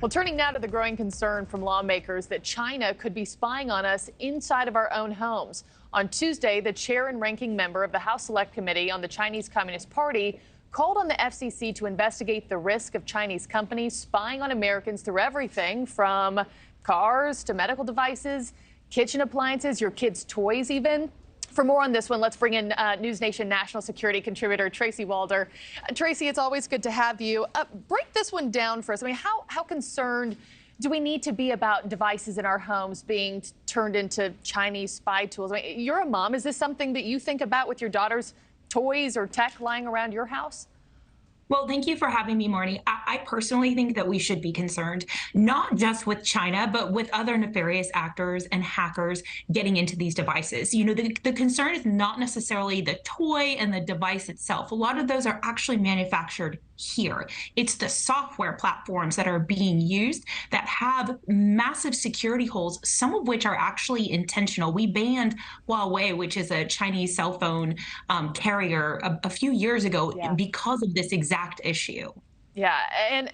Well, turning now to the growing concern from lawmakers that China could be spying on us inside of our own homes. On Tuesday, the chair and ranking member of the House Select Committee on the Chinese Communist Party called on the FCC to investigate the risk of Chinese companies spying on Americans through everything from cars to medical devices, kitchen appliances, your kids' toys even. For more on this one, let's bring in NewsNation national security contributor Tracy Walder. Tracy, it's always good to have you. Break this one down for us. I mean, how concerned do we need to be about devices in our homes being turned into Chinese spy tools? I mean, you're a mom. Is this something that you think about with your daughter's toys or tech lying around your house? Well, thank you for having me, Marnie. I personally think that we should be concerned, not just with China, but with other nefarious actors and hackers getting into these devices. You know, the concern is not necessarily the toy and the device itself. A lot of those are actually manufactured here. It's the software platforms that are being used that have massive security holes, some of which are actually intentional. We banned Huawei, which is a Chinese cell phone carrier, a few years ago because of this exact issue. Yeah, and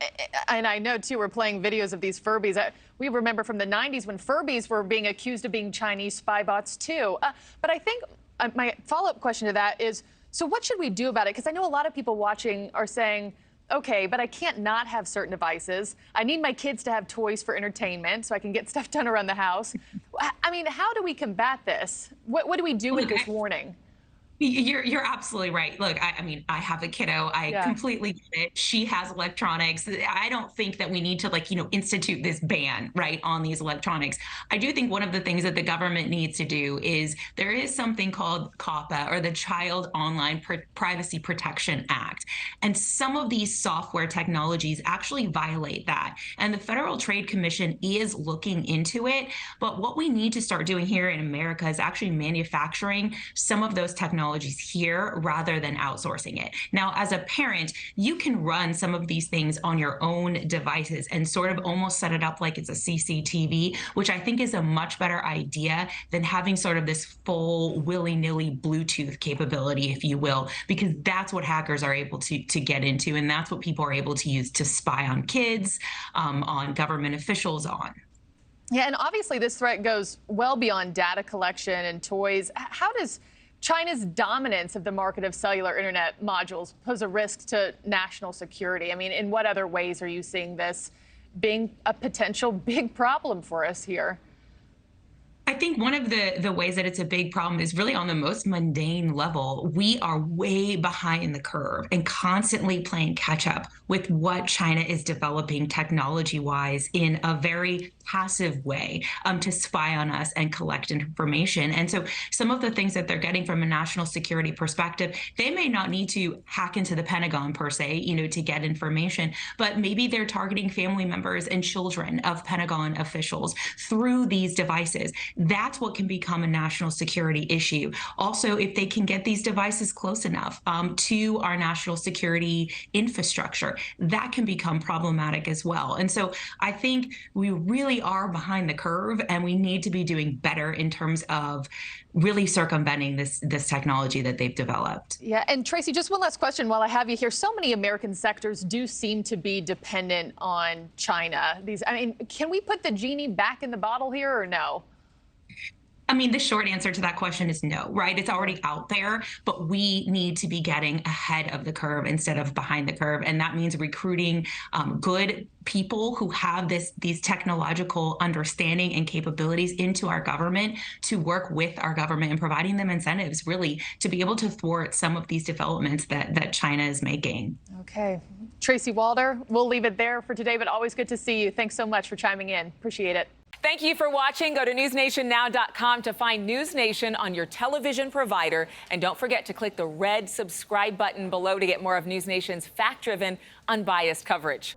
I know, too, we're playing videos of these Furbies. We remember from the 90s when Furbies were being accused of being Chinese spy bots, too. But I think my follow-up question to that is, so what should we do about it? Because I know a lot of people watching are saying, OK, but I can't not have certain devices. I need my kids to have toys for entertainment so I can get stuff done around the house. I mean, how do we combat this? What do we do with this warning? You're absolutely right. Look, I mean, I have a kiddo. I completely get it. She has electronics. I don't think that we need to, institute this ban, right, on these electronics. I do think one of the things that the government needs to do is there is something called COPPA, or the Child Online Privacy Protection Act. And some of these software technologies actually violate that. And the Federal Trade Commission is looking into it. But what we need to start doing here in America is actually manufacturing some of those technologies here rather than outsourcing it. Now, as a parent, you can run some of these things on your own devices and sort of almost set it up like it's a CCTV, which I think is a much better idea than having sort of this full willy-nilly Bluetooth capability, if you will, because that's what hackers are able to get into, and that's what people are able to use to spy on kids, on government officials, on. Yeah, and obviously this threat goes well beyond data collection and toys. How does China's dominance of the market of cellular internet modules pose a risk to national security? I mean, in what other ways are you seeing this being a potential big problem for us here? I think one of the ways that it's a big problem is really on the most mundane level. We are way behind the curve and constantly playing catch up with what China is developing technology-wise in a very passive way to spy on us and collect information. And so some of the things that they're getting from a national security perspective, they may not need to hack into the Pentagon per se, to get information, but maybe they're targeting family members and children of Pentagon officials through these devices. That's what can become a national security issue. Also, if they can get these devices close enough to our national security infrastructure, that can become problematic as well. And so I think we really are behind the curve, and we need to be doing better in terms of really circumventing this technology that they've developed. Yeah, and Tracy, just one last question while I have you here. So many American sectors do seem to be dependent on China. Can we put the genie back in the bottle here or no? I mean, the short answer to that question is no, right? It's already out there, but we need to be getting ahead of the curve instead of behind the curve. And that means recruiting good people who have these technological understanding and capabilities into our government to work with our government and providing them incentives, really, to be able to thwart some of these developments that China is making. Okay. Tracy Walder, we'll leave it there for today, but always good to see you. Thanks so much for chiming in. Appreciate it. Thank you for watching. Go to newsnationnow.com to find NewsNation on your television provider. And don't forget to click the red subscribe button below to get more of NewsNation's fact-driven, unbiased coverage.